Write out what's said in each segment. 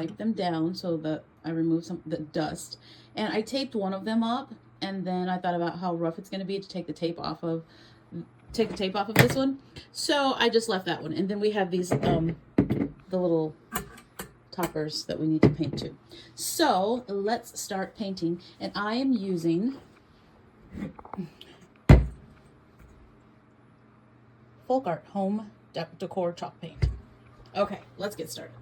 wipe them down so that I remove some of the dust. And I taped one of them up, and then I thought about how rough it's going to be to take the tape off of this one. So I just left that one. And then we have these the little toppers that we need to paint to. So let's start painting, and I am using Folk Art Home Decor Chalk Paint. Okay, let's get started.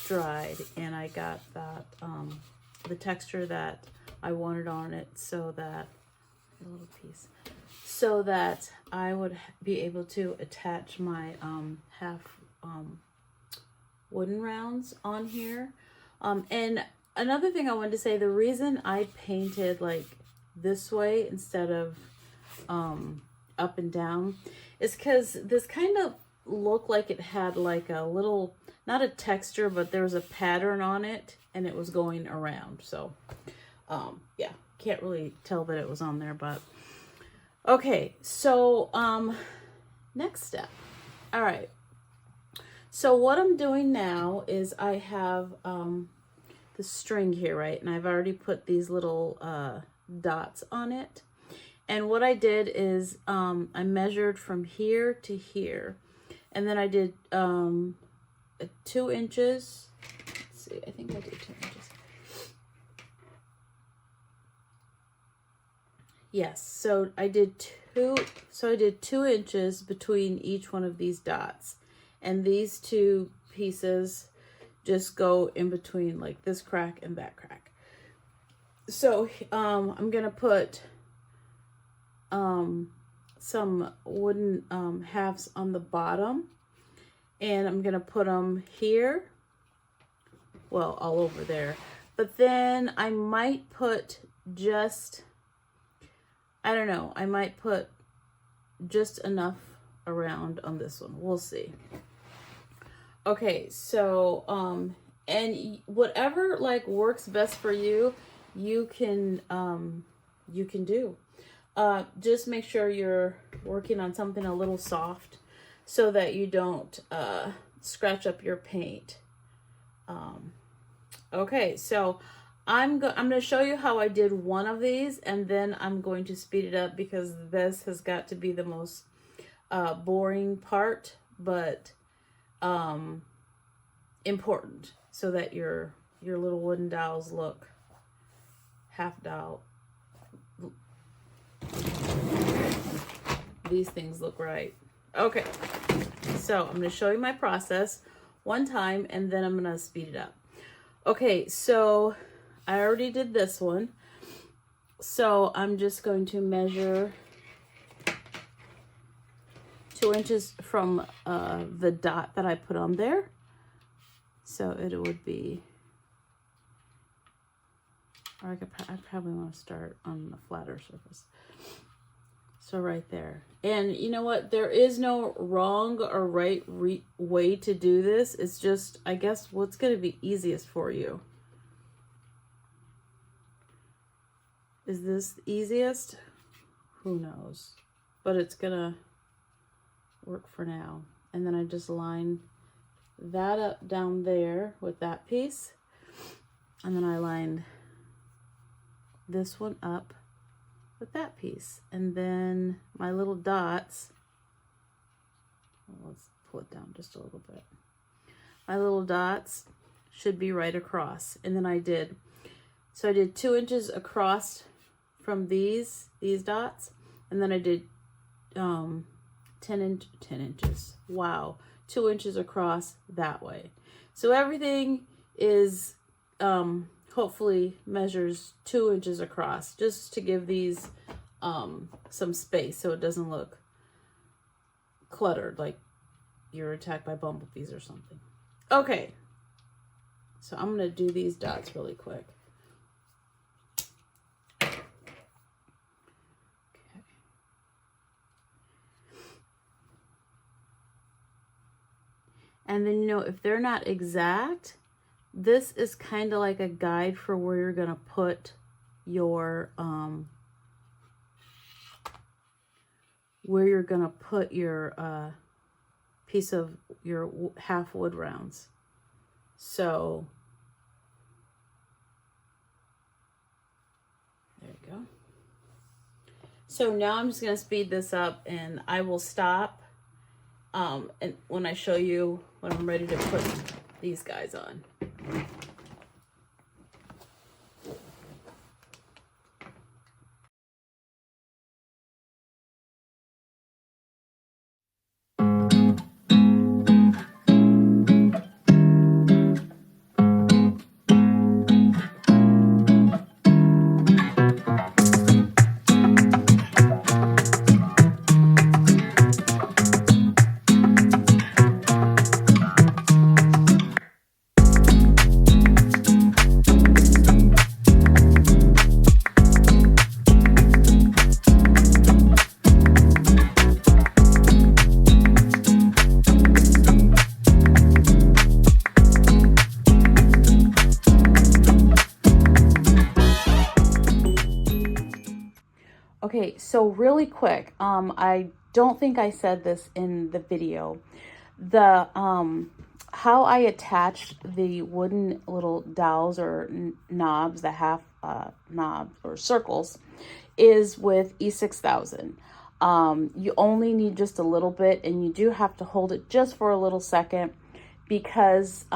Dried, and I got that the texture that I wanted on it, so that a little piece, so that I would be able to attach my half wooden rounds on here. And another thing I wanted to say, the reason I painted like this way instead of up and down is because this kind of looked like it had like a little, not a texture, but there was a pattern on it and it was going around. So yeah, can't really tell that it was on there, but okay. So next step. All right, so what I'm doing now is I have the string here, right? And I've already put these little dots on it. And what I did is I measured from here to here, and then I did 2 inches. Let's see, I think I did 2 inches. Yes, so I did 2 inches between each one of these dots, and these 2 pieces just go in between, like this crack and that crack. So I'm gonna put some wooden halves on the bottom, and I'm gonna put them here, well, all over there, but then I might put just, I don't know, I might put just enough around on this one. We'll see. Okay, so and whatever like works best for you, you can do. Just make sure you're working on something a little soft so that you don't scratch up your paint. Okay, so I'm going to show you how I did one of these, and then I'm going to speed it up because this has got to be the most boring part, but important, so that your little wooden dowels look half dowel. These things look right. Okay, so I'm going to show you my process one time, and then I'm going to speed it up. Okay, so I already did this one, so I'm just going to measure 2 inches from the dot that I put on there. So it would be, or I probably want to start on the flatter surface. So right there. And you know what? There is no wrong or right way to do this. It's just, I guess, what's going to be easiest for you. Is this the easiest? Who knows? But it's going to work for now. And then I just line that up down there with that piece. And then I lined this one up with that piece, and then my little dots, well, let's pull it down just a little bit. My little dots should be right across, and then I did 2 inches across from these dots, and then I did 10 inches. Wow, 2 inches across that way. So everything is hopefully measures 2 inches across, just to give these some space so it doesn't look cluttered like you're attacked by bumblebees or something. Okay, So I'm going to do these dots really quick. Okay. And then, you know, if they're not exact, this is kind of like a guide for where you're going to put your, piece of your half wood rounds. So there you go. So now I'm just going to speed this up and I will stop and when I show you when I'm ready to put these guys on. Okay, so really quick, I don't think I said this in the video. The how I attached the wooden little dowels or knobs, the half knobs or circles, is with E6000. You only need just a little bit, and you do have to hold it just for a little second because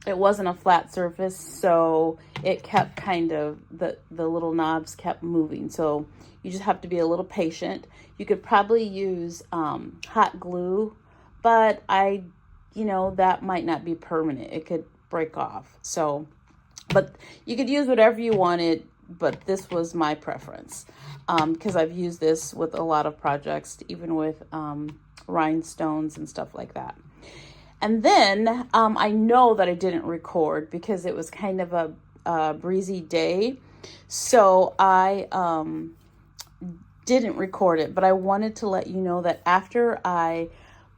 it wasn't a flat surface, so it kept kind of, the little knobs kept moving. So you just have to be a little patient. You could probably use hot glue, but that might not be permanent. It could break off. So, but you could use whatever you wanted, but this was my preference because I've used this with a lot of projects, even with rhinestones and stuff like that. And then I know that I didn't record because it was kind of a breezy day. So I didn't record it, but I wanted to let you know that after I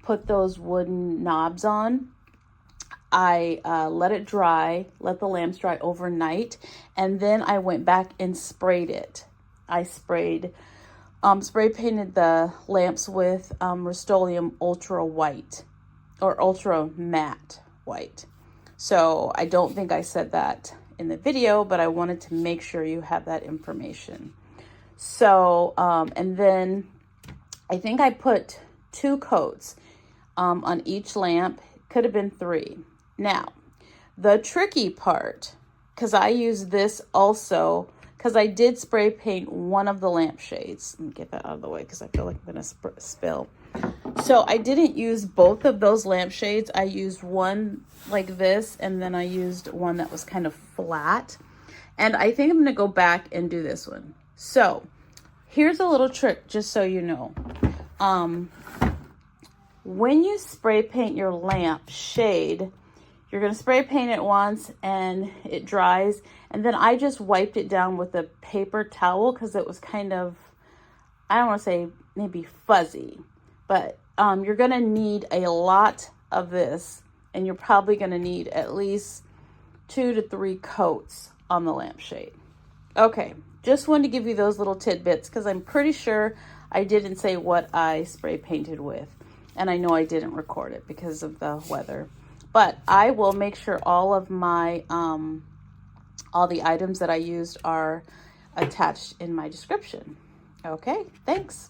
put those wooden knobs on, I let it dry, let the lamps dry overnight, and then I went back and sprayed it. I spray painted the lamps with Rust-Oleum Ultra White or Ultra Matte White. So I don't think I said that in the video, but I wanted to make sure you have that information. So, and then I think I put 2 coats on each lamp. Could have been 3. Now, the tricky part, because I use this also, because I did spray paint one of the lampshades. Let me get that out of the way because I feel like I'm going to spill. So I didn't use both of those lampshades. I used one like this, and then I used one that was kind of flat. And I think I'm going to go back and do this one. So here's a little trick, just so you know. When you spray paint your lamp shade, you're going to spray paint it once and it dries. And then I just wiped it down with a paper towel because it was kind of, I don't want to say maybe fuzzy, but you're going to need a lot of this, and you're probably going to need at least 2 to 3 coats on the lampshade. Okay, just wanted to give you those little tidbits because I'm pretty sure I didn't say what I spray painted with, and I know I didn't record it because of the weather. But I will make sure all of my all the items that I used are attached in my description. Okay, thanks.